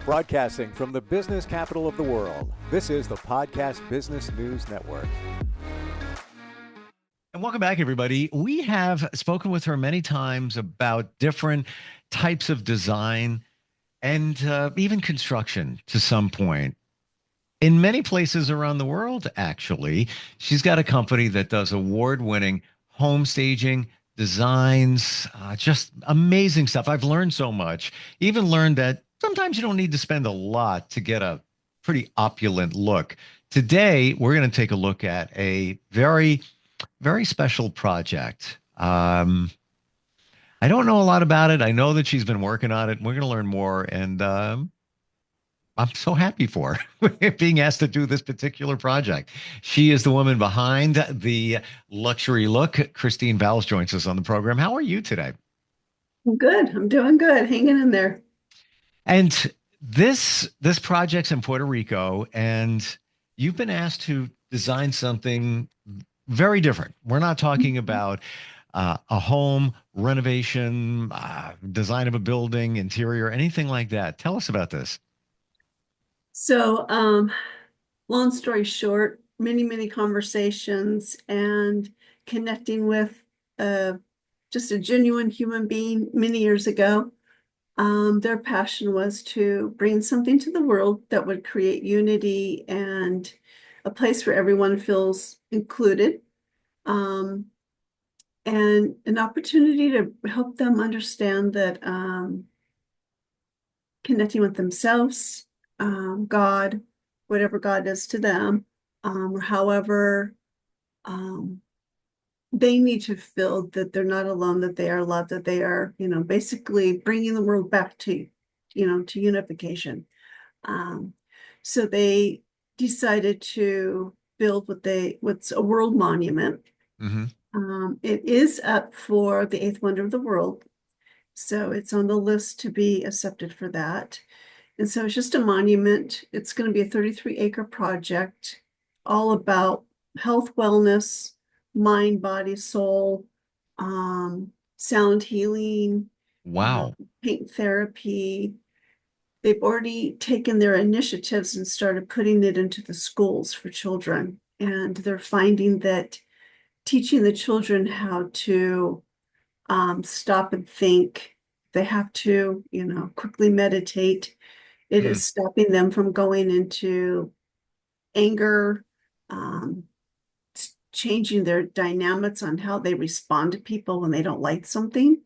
Broadcasting from the business capital of the world, this is the Podcast Business News Network. And welcome back, everybody. We have spoken with her many times about different types of design and even construction to some point. In many places around the world, actually, she's got a company that does award-winning home staging, designs, just amazing stuff. I've learned so much. Even learned that sometimes you don't need to spend a lot to get a pretty opulent look. Today, we're going to take a look at a very special project. I don't know a lot about it. I know that she's been working on it. We're going to learn more, and I'm so happy for her being asked to do this particular project. She is the woman behind the luxury look. Kristine Vowles joins us on the program. How are you today? I'm good. I'm doing good. Hanging in there. And this project's in Puerto Rico, and you've been asked to design something very different. We're not talking about a home renovation, design of a building, interior, anything like that. Tell us about this. So, long story short, many conversations and connecting with just a genuine human being many years ago. Their passion was to bring something to the world that would create unity and a place where everyone feels included. And an opportunity to help them understand that connecting with themselves, God, whatever God is to them, or however they need to feel that they're not alone, that they are loved, that they are, basically bringing the world back to unification. So they decided to build what's a world monument. Mm-hmm. It is up for the eighth wonder of the world. So it's on the list to be accepted for that. And so it's just a monument. It's going to be a 33-acre project, all about health, wellness, mind, body, soul, sound healing, Wow. paint therapy. They've already taken their initiatives and started putting it into the schools for children. And they're finding that teaching the children how to stop and think, they have to, quickly meditate. It Mm. is stopping them from going into anger, changing their dynamics on how they respond to people when they don't like something.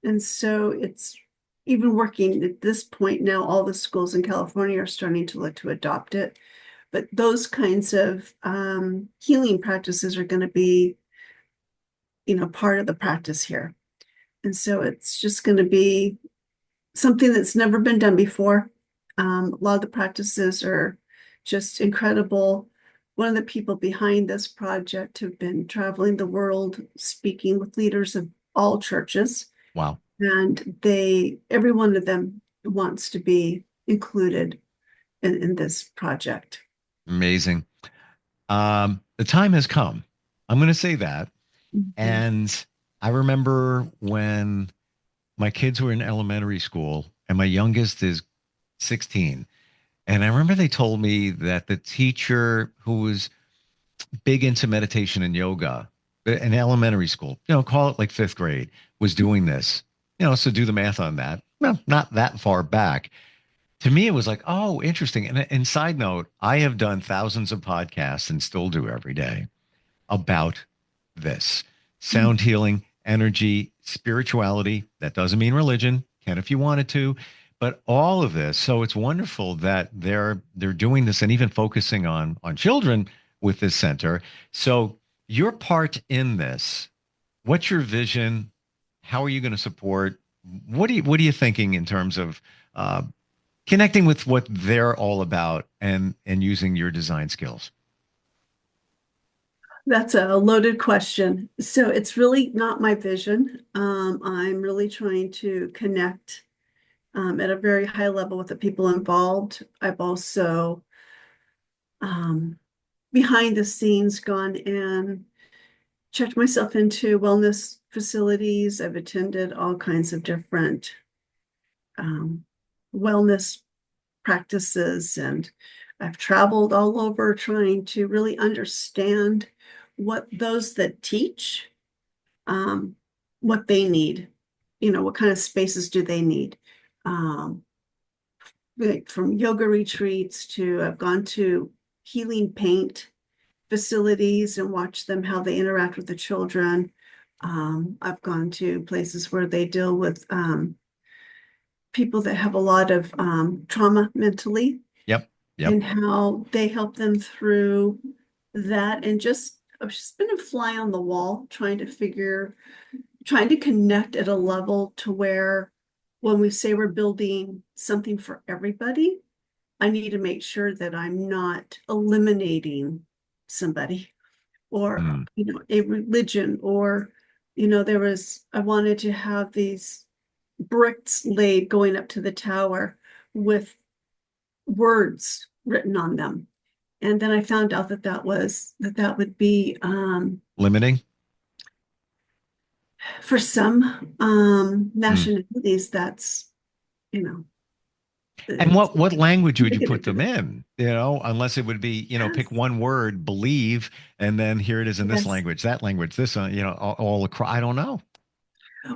And so it's even working at this point now, all the schools in California are starting to look to adopt it. But those kinds of healing practices are going to be, part of the practice here. And so it's just going to be something that's never been done before. A lot of the practices are just incredible. One of the people behind this project have been traveling the world, speaking with leaders of all churches. Wow. And every one of them wants to be included in this project. Amazing. The time has come. I'm going to say that. Mhm. And I remember when my kids were in elementary school, and my youngest is 16. And I remember they told me that the teacher who was big into meditation and yoga in elementary school, call it like fifth grade, was doing this, so do the math on that. Well, not that far back. To me, it was like, oh, interesting. And side note, I have done thousands of podcasts and still do every day about this sound healing, energy, spirituality. That doesn't mean religion, can if you wanted to, but all of this. So it's wonderful that they're doing this and even focusing on children with this center. So your part in this, what's your vision? How are you going to support? What are you thinking in terms of connecting with what they're all about and using your design skills? That's a loaded question. So it's really not my vision. I'm really trying to connect at a very high level with the people involved. I've also, um, behind the scenes, gone and checked myself into wellness facilities. I've attended all kinds of different um, wellness practices, and I've traveled all over trying to really understand what those that teach, um, what they need, what kind of spaces do they need. Um, like from yoga retreats to I've gone to healing paint facilities and watched them how they interact with the children. I've gone to places where they deal with people that have a lot of trauma mentally Yep. Yep. and how they help them through that. And I've just been a fly on the wall trying to connect at a level to where when we say we're building something for everybody, I need to make sure that I'm not eliminating somebody or, Mm. a religion or, I wanted to have these bricks laid going up to the tower with words written on them. And then I found out that would be Limiting. for some Mm. nationalities, that's, And it's what language would you negative put to them them. in? Unless it would be, pick Yes. one word, believe, and then here it is in this Yes. language, that language, this, all across. I don't know.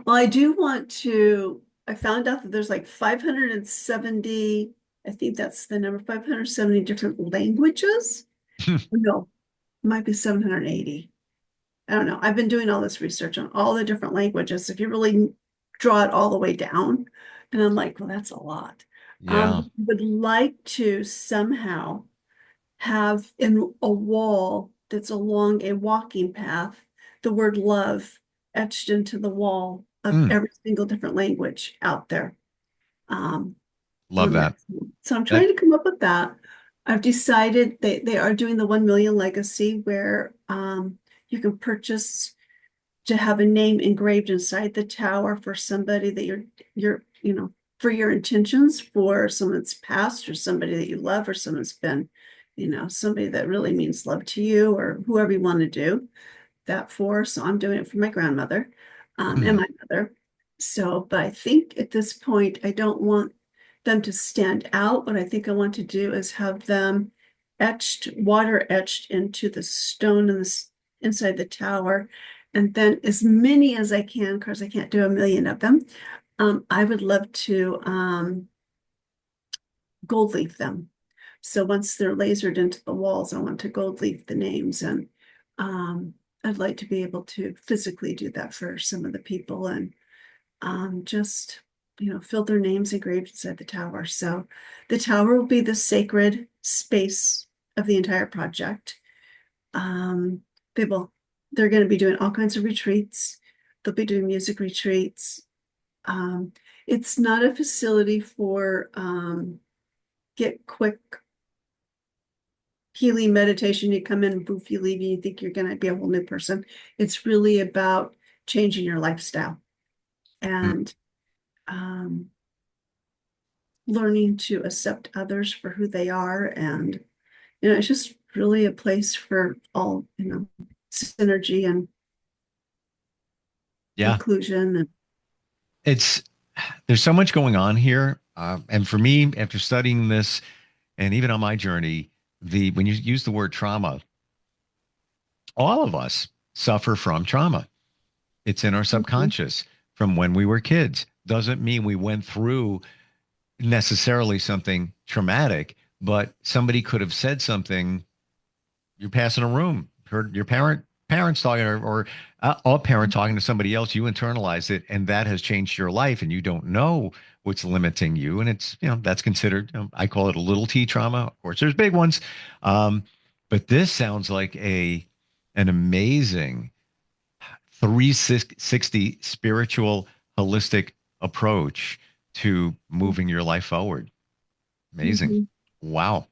Well, I found out that there's like 570, I think that's the number, 570 different languages. No, might be 780. I don't know. I've been doing all this research on all the different languages. If you really draw it all the way down, and I'm like, well, that's a lot. Yeah. Would like to somehow have in a wall that's along a walking path, the word love etched into the wall of Mm. every single different language out there. Um, Love on that. that. So I'm That. trying to come up with that. I've decided they are doing the 1 million legacy where you can purchase to have a name engraved inside the tower for somebody that for your intentions for someone that's passed or somebody that you love or someone's been, somebody that really means love to you or whoever you want to do that for. So I'm doing it for my grandmother and Mm. my mother. So, but I think at this point, I don't want them to stand out. What I think I want to do is have them water etched into the stone in inside the tower. And then as many as I can, of course, I can't do a million of them. I would love to gold leaf them. So once they're lasered into the walls, I want to gold leaf the names. And I'd like to be able to physically do that for some of the people and just, fill their names engraved inside the tower. So the tower will be the sacred space of the entire project. Um, they will, they're going to be doing all kinds of retreats. They'll be doing music retreats. Um, it's not a facility for get quick healing meditation. You come in, boof, you leave, and you think you're going to be a whole new person. It's really about changing your lifestyle Mm. and learning to accept others for who they are. And, it's just really a place for all, synergy and Yeah. inclusion. And It's There's so much going on here. And for me, after studying this and even on my journey, when you use the word trauma, all of us suffer from trauma. It's in our Mhm. subconscious from when we were kids. Doesn't mean we went through necessarily something traumatic, but somebody could have said something. You pass in a room, heard your parents talking, or a parent talking to somebody else. You internalize it, and that has changed your life, and you don't know what's limiting you. And it's that's considered. I call it a little T trauma. Of course, there's big ones, but this sounds like an amazing 360 spiritual holistic approach to moving your life forward. Amazing. Mhm. Wow.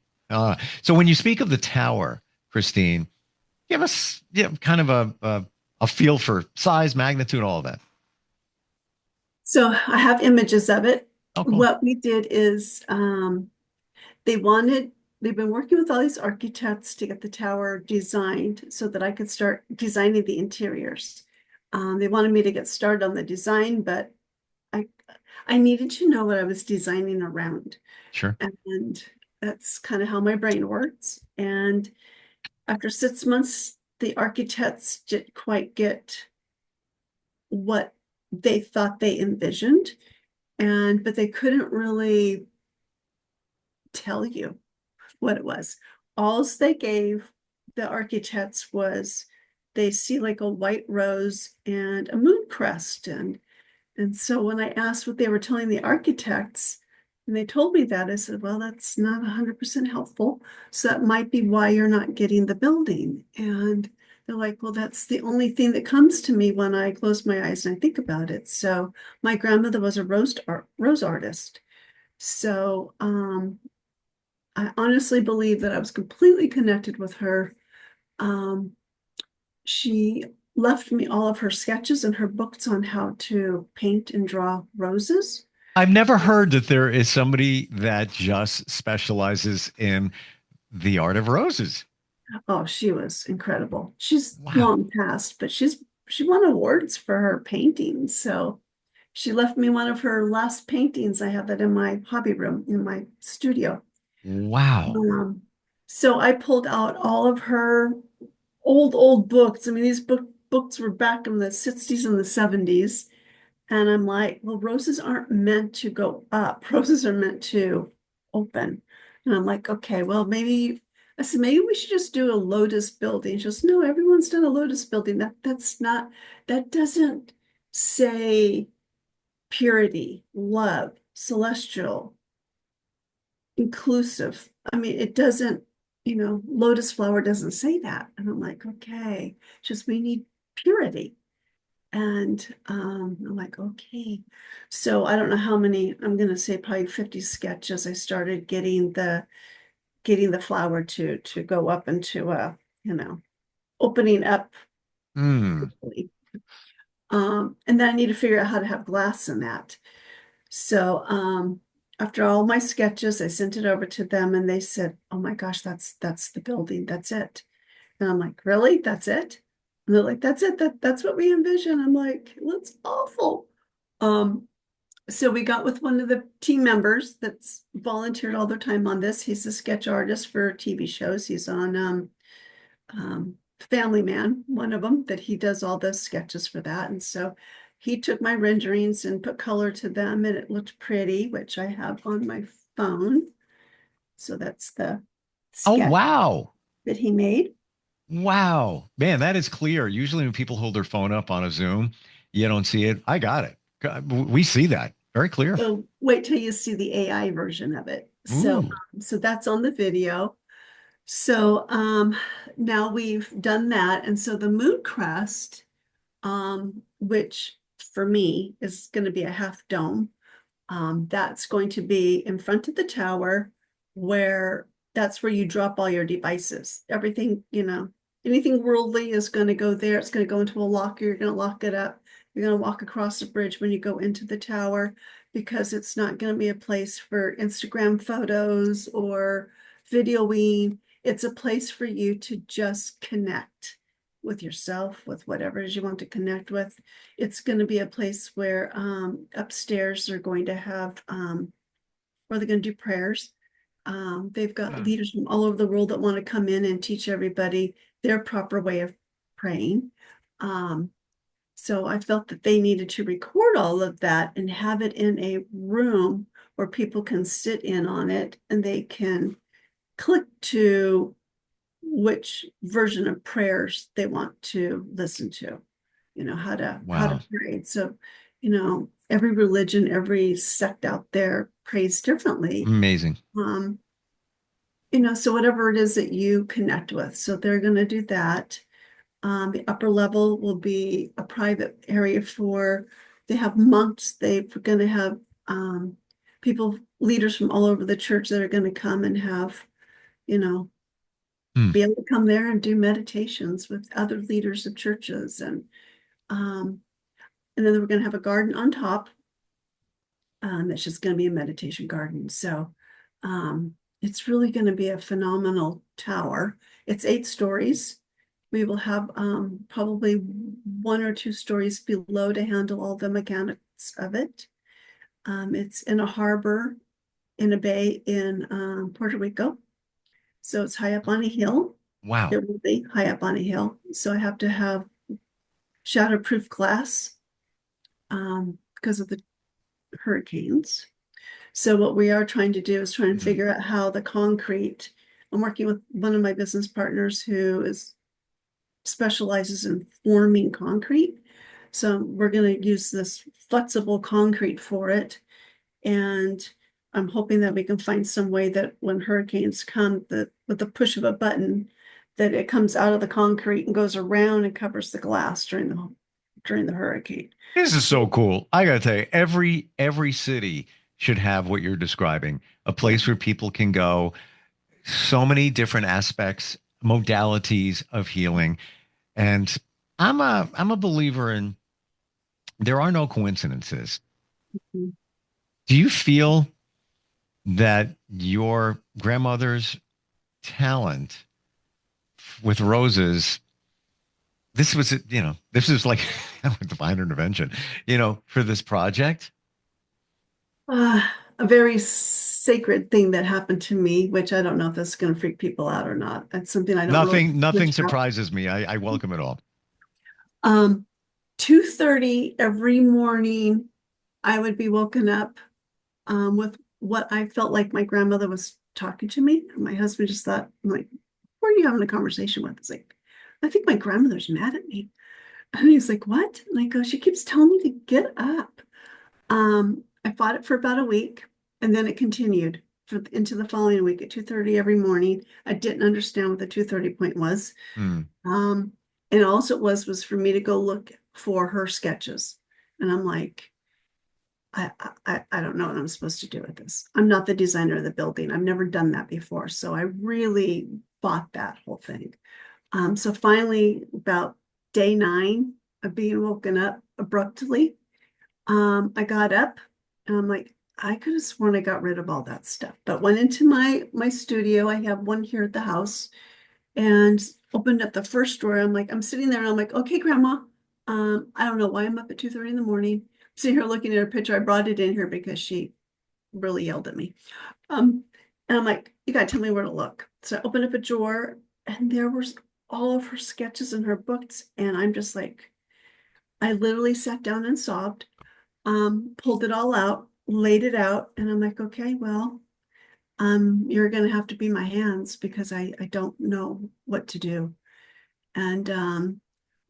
So when you speak of the tower, Kristine, give us kind of a feel for size, magnitude, all of that. So I have images of it. Oh, cool. What we did is they wanted, they've been working with all these architects to get the tower designed so that I could start designing the interiors. They wanted me to get started on the design, but I I needed to know what I was designing around. Sure. And that's kind of how my brain works. And after 6 months, the architects didn't quite get what they thought they envisioned. But they couldn't really tell you what it was. All they gave the architects was they see like a white rose and a moon crest. And so when I asked what they were telling the architects, and they told me that, I said, well, that's not 100% helpful. So that might be why you're not getting the building. And they're like, well, that's the only thing that comes to me when I close my eyes and I think about it. So my grandmother was a rose artist. So I honestly believe that I was completely connected with her. Um, she left me all of her sketches and her books on how to paint and draw roses. I've never heard that there is somebody that just specializes in the art of roses. Oh, she was incredible. She's Wow. long passed, but she won awards for her paintings. So she left me one of her last paintings. I have that in my hobby room in my studio. Wow. Um, so I pulled out all of her old books. I mean, these books were back in the 60s and the 70s. And I'm like, well, roses aren't meant to go up. Roses are meant to open. And I'm like, okay, well, maybe I said, maybe we should just do a lotus building. She goes, no, everyone's done a lotus building. That's not, that doesn't say purity, love, celestial, inclusive. I mean, it doesn't, lotus flower doesn't say that. And I'm like, okay, just we need purity. And I'm like, okay. So I don't know how many, I'm gonna say probably 50 sketches. I started getting the flower to go up into a, opening up. Hmm. And then I need to figure out how to have glass in that. So after all my sketches, I sent it over to them and they said, oh my gosh, that's the building. That's it. And I'm like, really? That's it? And they're like, that's it. That's what we envision. I'm like, well, that's awful. Um, so we got with one of the team members that's volunteered all their time on this. He's a sketch artist for TV shows. He's on Family Man, one of them, that he does all the sketches for that. And so he took my renderings and put color to them, and it looked pretty, which I have on my phone. So that's the Oh, sketch wow. that he made. Wow. Man, that is clear. Usually when people hold their phone up on a Zoom, you don't see it. I got it. We see that very clear. So wait till you see the AI version of it. So, Ooh. so that's on the video. So now we've done that. And so the moon crest, which for me is going to be a half dome, that's going to be in front of the tower where that's where you drop all your devices. Everything, anything worldly is going to go there. It's going to go into a locker. You're going to lock it up. You're going to walk across the bridge when you go into the tower because it's not going to be a place for Instagram photos or videoing. It's a place for you to just connect with yourself, with whatever it is you want to connect with. It's going to be a place where upstairs they're going to have, where they're going to do prayers. They've got Mm. leaders from all over the world that want to come in and teach everybody their proper way of praying. Um, so I felt that they needed to record all of that and have it in a room where people can sit in on it and they can click to which version of prayers they want to listen to, how to Wow. pray. So, every religion, every sect out there prays differently. Amazing. Um, so whatever it is that you connect with. So they're going to do that. The upper level will be a private area they have monks. They're going to have people, leaders from all over the church that are going to come and have, you know, Hmm. be able to come there and do meditations with other leaders of churches. And then we're going to have a garden on top. That's just going to be a meditation garden. So it's really going to be a phenomenal tower. It's 8 stories. We will have probably 1 or 2 stories below to handle all the mechanics of it. It's in a harbor, in a bay in Puerto Rico. So it's high up on a hill. Wow. It will be high up on a hill. So I have to have shatterproof glass because of the hurricanes. So what we are trying to do is try and Mhm. figure out how the concrete. I'm working with one of my business partners who specializes in forming concrete. So we're going to use this flexible concrete for it. And I'm hoping that we can find some way that when hurricanes come, that with the push of a button, that it comes out of the concrete and goes around and covers the glass during the hurricane. This is so So cool. I gotta tell you, every city should have what you're describing, a yeah. place where people can go. So many different aspects, modalities of healing. And I'm a believer in there are no coincidences. Do you feel that your grandmother's talent with roses, this was, this is like a divine intervention, for this project? A very sacred thing that happened to me, which I don't know if this is going to freak people out or not. That's something I don't know Nothing much about. surprises me. I welcome it all. Um, 2:30 every morning, I would be woken up with what I felt like my grandmother was talking to me. And my husband just thought, I'm like, who are you having a conversation with? It's like, I think my grandmother's mad at me. And he's like, what? And I go, she keeps telling me to get up. I fought it for about a week, and then it continued into the following week at 2:30 every morning. I didn't understand what the 2:30 point was. Hmm. Um, and also it was for me to go look for her sketches. And I'm like, I don't know what I'm supposed to do with this. I'm not the designer of the building. I've never done that before. So I really fought that whole thing. So finally, about day 9 of being woken up abruptly, I got up and I'm like, I could have sworn I got rid of all that stuff, but went into my studio. I have one here at the house and opened up the first drawer. I'm sitting there and I'm like, okay, Grandma. I don't know why I'm up at 2:30 in the morning. Sitting here looking at her picture. I brought it in here because she really yelled at me. And I'm like, you gotta tell me where to look. So I opened up a drawer and there was all of her sketches in her books. And I'm just like, I literally sat down and sobbed, pulled it all out, laid it out, and I'm like, okay, well, you're gonna have to be my hands because I don't know what to do. And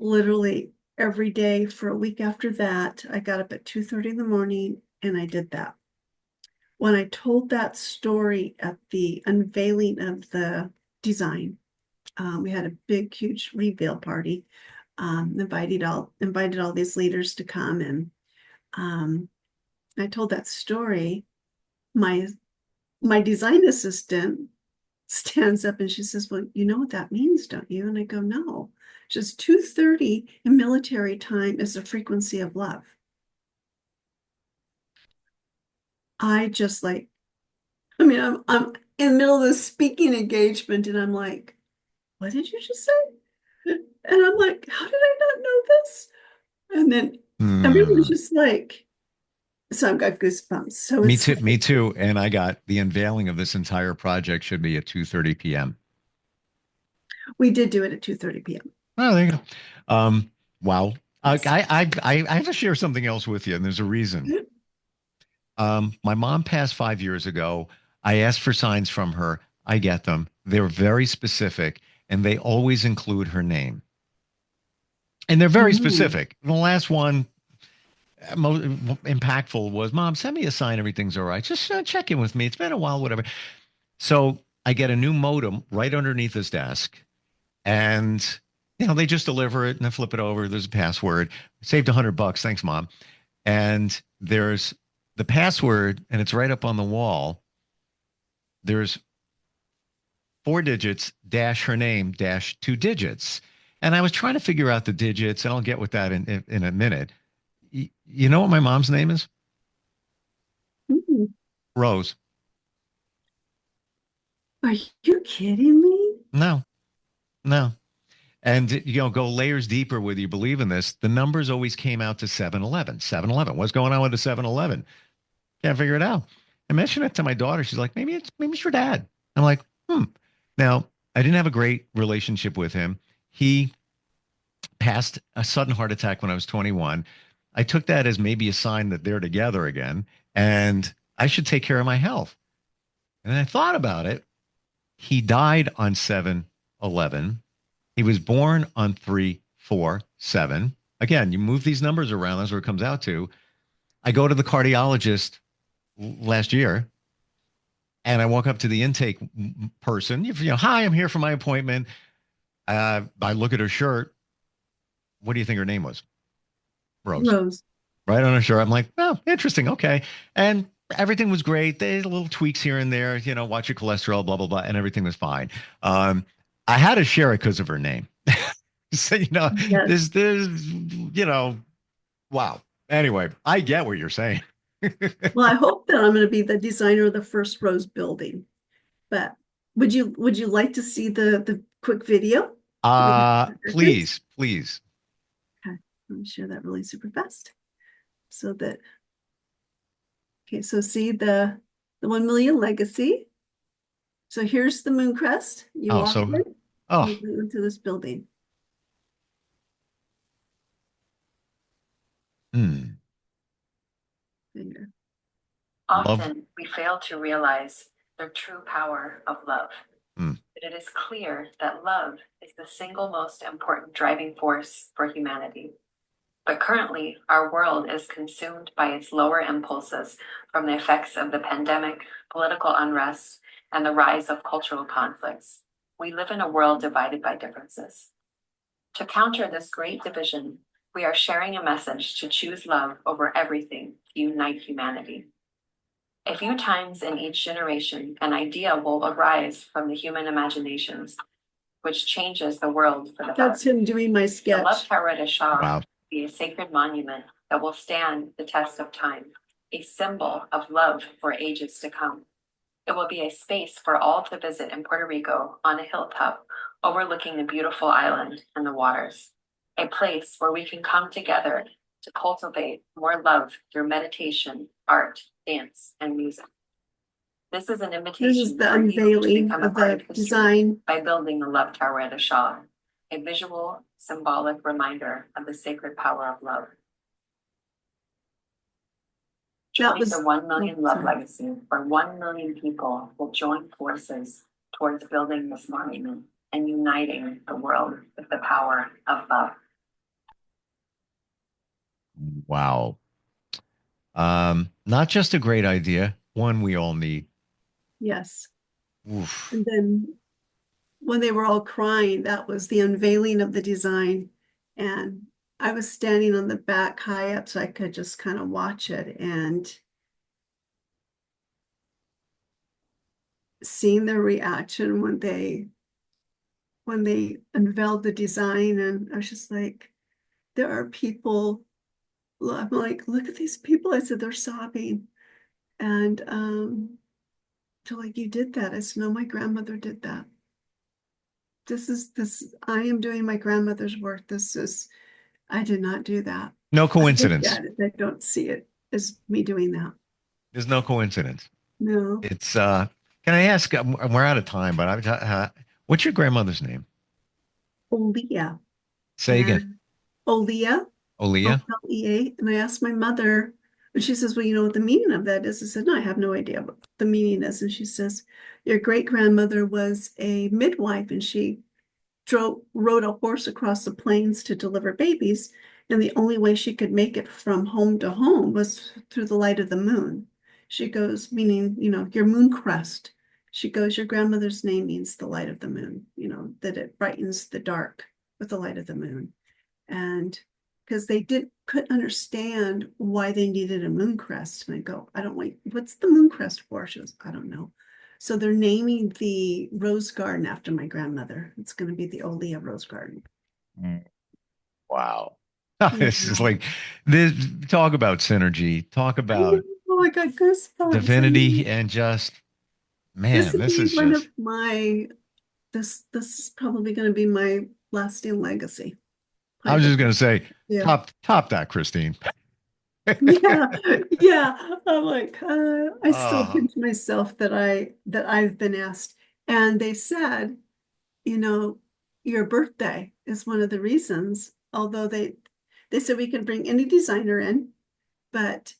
literally every day for a week after that, I got up at 2:30 in the morning and I did that. When I told that story at the unveiling of the design, we had a big, huge reveal party. Invited all these leaders to come, and I told that story. My my design assistant stands up and she says, "Well, you know what that means, don't you?" And I go, "No." She says, 2:30 in military time is the frequency of love. I just like, I mean, I'm in the middle of this speaking engagement and I'm like, what did you just say? And I'm like, how did I not know this? And then everyone's Hmm. just like, so I've got goosebumps. So Me it's too. Me like, too. And I got the unveiling of this entire project should be at 2:30 p.m. we did do it at 2:30 p.m. Oh, there you go. Wow. Yes. I have to share something else with you, and there's a reason. My mom passed 5 years ago. I asked for signs from her. I get them. They're very specific, and they always include her name. And they're very Mm. specific. The last one, most impactful, was, Mom, send me a sign. Everything's all right. Just check in with me. It's been a while, whatever. So I get a new modem right underneath his desk. And, they just deliver it and I flip it over. There's a password. Saved $100. Thanks, Mom. And there's the password, and it's right up on the wall. There's 4 digits dash her name dash 2 digits. And I was trying to figure out the digits, and I'll get with that in a minute. You know what my mom's name is? Mm. Rose. Are you kidding me? No, no. And go layers deeper whether you believe in this. The numbers always came out to 7-Eleven. 7-Eleven. What's going on with the 7-Eleven? Can't figure it out. I mentioned it to my daughter. She's like, maybe it's your dad. I'm like, hmm. Now, I didn't have a great relationship with him. He passed a sudden heart attack when I was 21. I took that as maybe a sign that they're together again and I should take care of my health. And I thought about it. He died on 7/11. He was born on 3/4/7. Again, you move these numbers around, that's what it comes out to. I go to the cardiologist last year and I walk up to the intake person. Hi, I'm here for my appointment. I look at her shirt. What do you think her name was? Rose. Rose. Right on her shirt. I'm like, oh, interesting. Okay. And everything was great. There's little tweaks here and there, watch your cholesterol, blah, blah, blah. And everything was fine. I had to share it because of her name. So, Yes. there's, wow. Anyway, I get what you're saying. Well, I hope that I'm going to be the designer of the first Rose building. But would you like to see the quick video? Please, please. Okay, let me share that really super fast. So that, okay, so see the 1 million legacy. So here's the moon crest. You walk in, you go into this building. There. Often we fail to realize the true power of love. But it is clear that love is the single most important driving force for humanity. But currently, our world is consumed by its lower impulses from the effects of the pandemic, political unrest, and the rise of cultural conflicts. We live in a world divided by differences. To counter this great division, we are sharing a message to choose love over everything to unite humanity. A few times in each generation, an idea will arise from the human imaginations, which changes the world for the better. That's him doing my sketch. The Love Tower at Shah Wow. will be a sacred monument that will stand the test of time, a symbol of love for ages to come. It will be a space for all to visit in Puerto Rico on a hilltop overlooking the beautiful island and the waters, a place where we can come together to cultivate more love through meditation, art, dance, and music. This is an invitation. This is the unveiling of the design by building the Love Tower at Shah, a visual, symbolic reminder of the sacred power of love. That was the 1 million love legacy, where 1 million people will join forces towards building this monument and uniting the world with the power of love. Wow. Not just a great idea, one we all need. Yes. Oof. And then when they were all crying, that was the unveiling of the design. And I was standing on the back high up so I could just kind of watch it and seeing their reaction when they unveiled the design. And I was just like, there are people, I'm like, look at these people. I said, they're sobbing. And they're like, you did that. I said, no, my grandmother did that. I am doing my grandmother's work. I did not do that. No coincidence. I don't see it as me doing that. There's no coincidence. No. It's, can I ask, we're out of time, but what's your grandmother's name? Olea. Say again. Olea. Olea. Olea. And I asked my mother, and she says, well, you know what the meaning of that is? I said, no, I have no idea what the meaning is. And she says, your great-grandmother was a midwife, and she rode a horse across the plains to deliver babies. And the only way she could make it from home to home was through the light of the moon. She goes, meaning, your moon crest. She goes, your grandmother's name means the light of the moon, that it brightens the dark with the light of the moon. And because they couldn't understand why they needed a moon crest. And I go, what's the moon crest for? She goes, I don't know. So they're naming the rose garden after my grandmother. It's going to be the Olea Rose Garden. Wow. This is like this. Talk about synergy. Talk about I got goosebumps. Divinity and just man. This is one just of my. This is probably going to be my lasting legacy. I was just going to say, Yeah. top that, Kristine. Yeah, yeah. I'm like, I still Oh, pinch myself that I've been asked. And they said, you know, your birthday is one of the reasons, although they said we can bring any designer in, but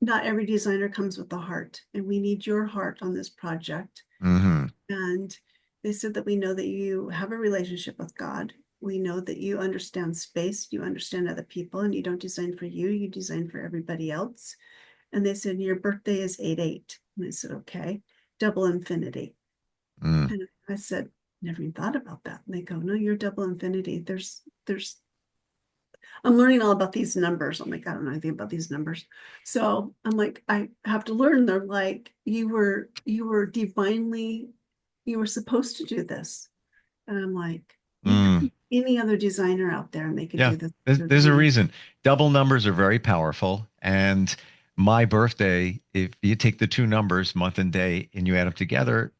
not every designer comes with a heart, and we need your heart on this project. hmm. And they said that we know that you have a relationship with God. We know that you understand space, you understand other people, and you don't design for you, you design for everybody else. And they said, your birthday is 8/8. And I said, okay, double infinity. Mm. And I said, never even thought about that. And they go, no, you're double infinity. I'm learning all about these numbers. I'm like, I don't know anything about these numbers. So I'm like, I have to learn. They're like, you were divinely, you were supposed to do this. And I'm like, you could Mm. be any other designer out there and they could Yeah, do this better there's than a me. reason. Double numbers are very powerful. And my birthday, if you take the two numbers, month and day, and you add them together,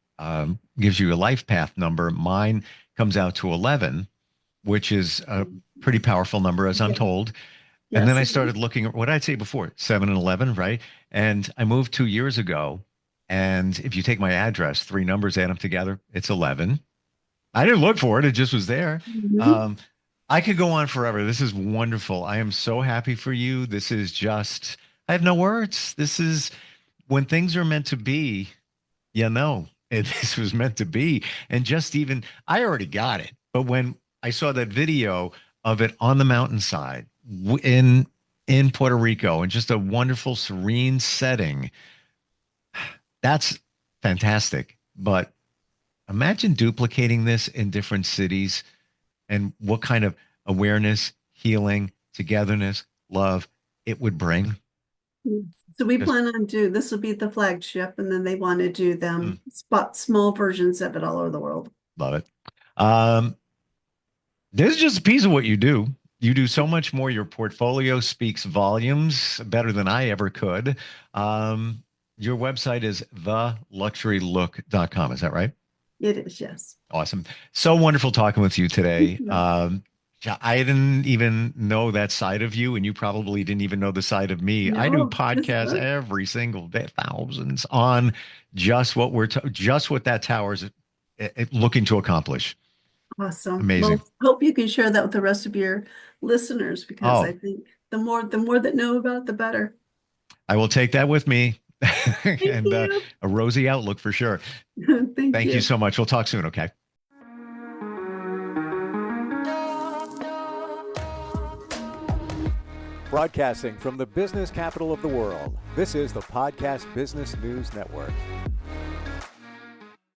gives you a life path number. Mine comes out to 11, which is a pretty powerful number, as I'm Yeah. told. And then Yes, I it is. started looking at what I'd say before, 7 and 11, right? And I moved 2 years ago. And if you take my address, three numbers, add them together, it's 11. I didn't look for it. It just was there. Mhm. Um, I could go on forever. This is wonderful. I am so happy for you. This is just, I have no words. This is when things are meant to be, this was meant to be. And just even, I already got it. But when I saw that video of it on the mountainside in Puerto Rico and just a wonderful, serene setting, that's fantastic. But imagine duplicating this in different cities and what kind of awareness, healing, togetherness, love it would bring. So we Just plan on this will be the flagship, and then they want to do them small versions of it all over the world. love it. Um, this is just a piece of what you do. You do so much more. Your portfolio speaks volumes better than I ever could. Um, your website is theluxurylook.com. Is that right? It is, yes. Awesome. So wonderful talking with you Thank today. you. Yeah, I didn't even know that side of you, and you probably didn't even know the side of me. I do No, this podcasts book. every single day, thousands on just what just what that tower's looking to accomplish. Awesome. Amazing. Well, hope you can share that with the rest of your listeners, because I Oh, think the more that know about it, the better. I will take that with me, Thank and you. a rosy outlook for sure. Thank Thank you you. so much. We'll talk soon. Okay. Broadcasting from the business capital of the world, this is the Podcast Business News Network.